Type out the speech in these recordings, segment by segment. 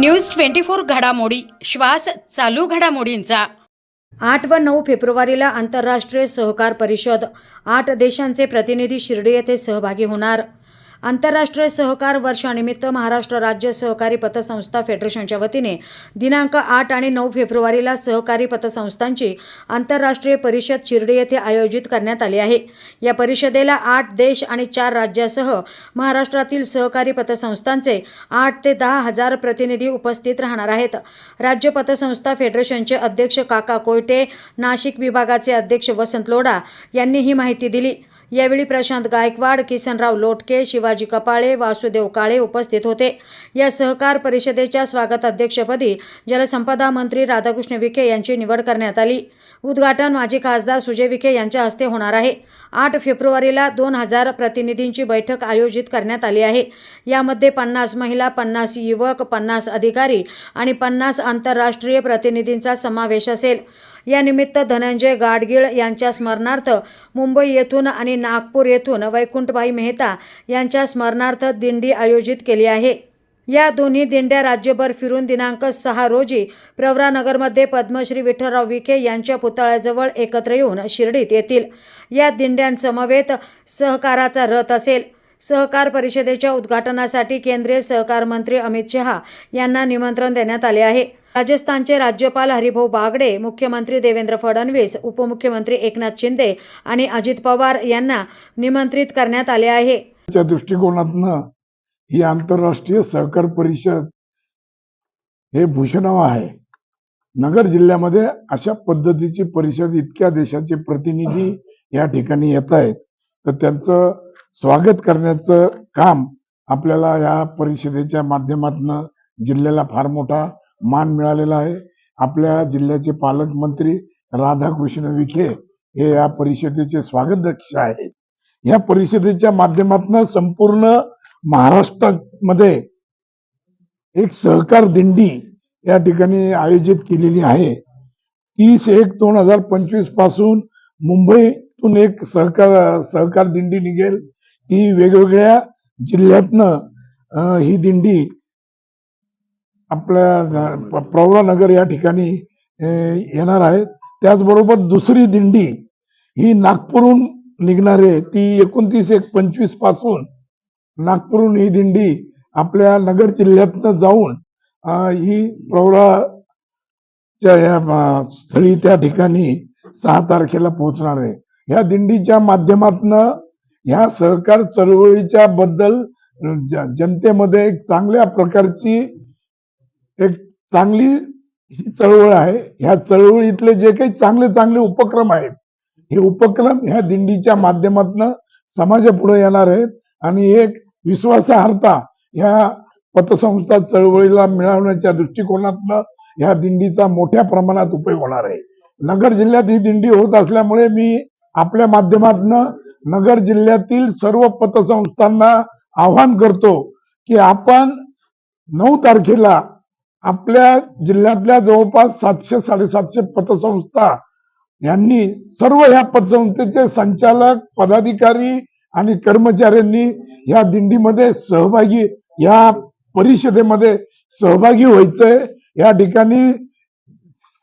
News 24 घडामोडी श्वास चालू घडामोडींचा 8 व 9 फेब्रुवारीला आंतरराष्ट्रीय सहकार परिषद 8 देशांचे प्रतिनिधी शिर्डी येथे सहभागी होणार। आंतरराष्ट्रीय सहकार वर्षानिमित्त महाराष्ट्र राज्य सहकारी पतसंस्था फेडरेशनच्या वतीने दिनांक 8 आणि 9 फेब्रुवारीला सहकारी पतसंस्थांची आंतरराष्ट्रीय परिषद शिर्डी येथे आयोजित करण्यात आली आहे। या परिषदेला 8 देश आणि 4 राज्यासह महाराष्ट्रातील सहकारी पतसंस्थांचे 8 ते 10 हजार प्रतिनिधी उपस्थित राहणार आहेत। राज्य पतसंस्था फेडरेशनचे अध्यक्ष काका कोयटे, नाशिक विभागाचे अध्यक्ष वसंत लोढा यांनी ही माहिती दिली। यावेळी प्रशांत गायकवाड, किसनराव लोटके, शिवाजी कपाळे, वासुदेव काळे उपस्थित होते। या सहकार परिषदेच्या स्वागत अध्यक्षपदी जलसंपदा मंत्री राधाकृष्ण विखे यांची निवड करण्यात आली। उद्घाटन माजी खासदार सुजय विखे यांच्या हस्ते होणार आहे। 8 फेब्रुवारीला 2000 प्रतिनिधींची बैठक आयोजित करण्यात आली आहे। यामध्ये 50 महिला, 50 युवक, 50 अधिकारी आणि 50 आंतरराष्ट्रीय प्रतिनिधींचा समावेश असेल। या निमित्त धनंजय गाडगीळ यांच्या स्मरणार्थ मुंबई येथून आणि नागपूर येथून वैकुंठभाई मेहता यांच्या स्मरणार्थ दिंडी आयोजित केली आहे। या दोन्ही दिंड्या राज्यभर फिरून दिनांक 6 रोजी प्रवरानगरमध्ये पद्मश्री विठ्ठलराव विखे यांच्या पुतळ्याजवळ एकत्र येऊन शिर्डीत येतील। या दिंड्यांसमवेत सहकाराचा रथ असेल। सहकार परिषदेच्या उद्घाटनासाठी केंद्रीय सहकार मंत्री अमित शहा यांना निमंत्रण देण्यात आले आहे। राजस्थानचे राज्यपाल हरिभाऊ बागडे, मुख्यमंत्री देवेंद्र फडणवीस, उपमुख्यमंत्री एकनाथ शिंदे आणि अजित पवार यांना निमंत्रित करण्यात आले आहे। त्या दृष्टिकोनातनं ही आंतरराष्ट्रीय सहकार परिषद हे भूषणाव आहे। नगर जिल्ह्यामध्ये अशा पद्धतीची परिषद इतक्या देशाचे प्रतिनिधी या ठिकाणी येत आहेत, तर त्यांचं स्वागत करण्याचं काम आपल्याला या परिषदेच्या माध्यमातून जिल्ह्याला फार मोठा मान मिळालेला आहे। आपल्या जिल्ह्याचे पालकमंत्री राधाकृष्ण विखे हे या परिषदेचे स्वागताध्यक्ष आहेत। या परिषदेच्या माध्यमातून संपूर्ण महाराष्ट्रामध्ये एक सहकार दिंडी या ठिकाणी आयोजित केलेली आहे। 30/1/2025 पासून मुंबईतून एक सहकार दिंडी निघेल। ती वेगवेगळ्या जिल्ह्यातनं ही दिंडी आपल्या प्रवरानगर या ठिकाणी येणार आहे। त्याचबरोबर दुसरी दिंडी ही नागपूरहून निघणार आहे। ती 29/1/25 पासून नागपूरहून ही दिंडी आपल्या नगर जिल्ह्यातनं जाऊन ही प्रवराच्या या स्थळी त्या ठिकाणी 6 तारखेला पोहोचणार आहे। या दिंडीच्या माध्यमातून ह्या सहकार चळवळीच्या बद्दल जनतेमध्ये एक चांगल्या प्रकारची एक चांगली ही चळवळ आहे। ह्या चळवळीतले जे काही चांगले उपक्रम आहेत, हे उपक्रम ह्या दिंडीच्या माध्यमातून समाजापुढे येणार आहेत आणि एक विश्वासार्हता ह्या पतसंस्था चळवळीला मिळवण्याच्या दृष्टिकोनातून ह्या दिंडीचा मोठ्या प्रमाणात उपयोग होणार आहे। नगर जिल्ह्यात ही दिंडी होत असल्यामुळे मी आपल्या माध्यमातून नगर जिल्ह्यातील सर्व पतसंस्थांना आवाहन करतो की आपण 9 तारखेला आपल्या जिल्ह्यातल्या जवळपास 700-750 पतसंस्था यांनी सर्व ह्या पतसंस्थेचे संचालक, पदाधिकारी आणि कर्मचाऱ्यांनी या दिंडीमध्ये सहभागी, या परिषदेमध्ये सहभागी व्हायचंय। या ठिकाणी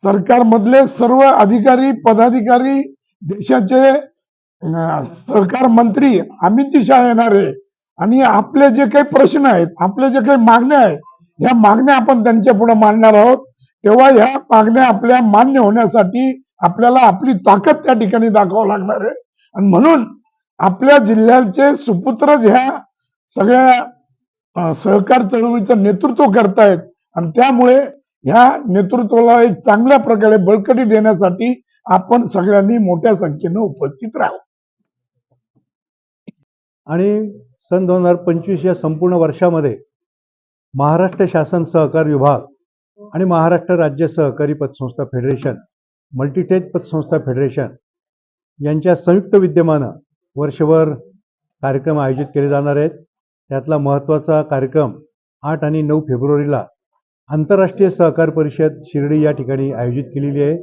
सरकारमधले सर्व अधिकारी, पदाधिकारी, देशाचे सहकार मंत्री अमित शहा येणार आहे आणि आपले जे काही प्रश्न आहेत, आपले जे काही मागण्या आहेत, ह्या मागण्या आपण त्यांच्या पुढे मांडणार आहोत। तेव्हा ह्या मागण्या आपल्या मान्य होण्यासाठी आपल्याला आपली ताकद त्या ठिकाणी दाखवावं लागणार आहे आणि म्हणून आपल्या जिल्ह्याचे सुपुत्र ह्या सगळ्या सहकार चळवळीचं नेतृत्व करतायत आणि त्यामुळे ह्या नेतृत्वाला एक चांगल्या प्रकारे बळकटी देण्यासाठी आपण सगळ्यांनी मोठ्या संख्येनं उपस्थित राहू। आणि सन 2025 या संपूर्ण वर्षामध्ये महाराष्ट्र शासन सहकार विभाग आणि महाराष्ट्र राज्य सहकारी पतसंस्था फेडरेशन, मल्टीटेज पतसंस्था फेडरेशन यांच्या संयुक्त विद्यमानं वर्षभर कार्यक्रम आयोजित केले जाणार आहेत। त्यातला महत्त्वाचा कार्यक्रम 8 आणि 9 फेब्रुवारीला आंतरराष्ट्रीय सहकार परिषद शिर्डी या ठिकाणी आयोजित केलेली आहे।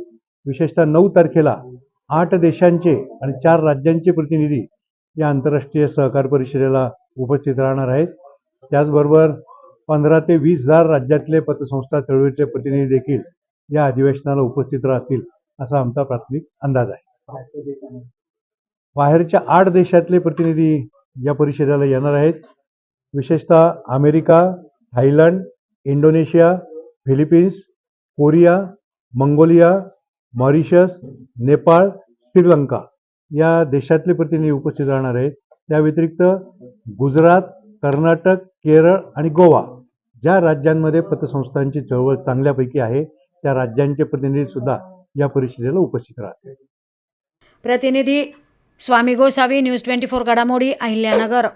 विशेषतः 9 तारखेला 8 देशांचे आणि 4 राज्यांचे प्रतिनिधी या आंतरराष्ट्रीय सहकार परिषदेला उपस्थित राहणार आहेत। त्याचबरोबर 15 ते 20,000 राज्यातले पतसंस्था चळवळीचे प्रतिनिधी देखील या अधिवेशनाला उपस्थित राहतील असा आमचा प्राथमिक अंदाज आहे. बाहेरच्या 8 देशातले प्रतिनिधी या परिषदेला येणार आहेत. विशेषतः America, Thailand, Indonesia, Philippines, Korea, Mongolia, Mauritius, Nepal, Sri Lanka या देशातले प्रतिनिधी उपस्थित राहणार आहेत. त्या व्यतिरिक्त गुजरात, कर्नाटक, केरळ आणि गोवा ज्या राज्यांमध्ये पतसंस्थांची चळवळ चांगल्यापैकी आहे त्या राज्यांचे प्रतिनिधी सुद्धा या परिषदेला उपस्थित राहतील. प्रतिनिधी स्वामी गोसावी, न्यूज 24 घडामोडी, अहिल्यानगर.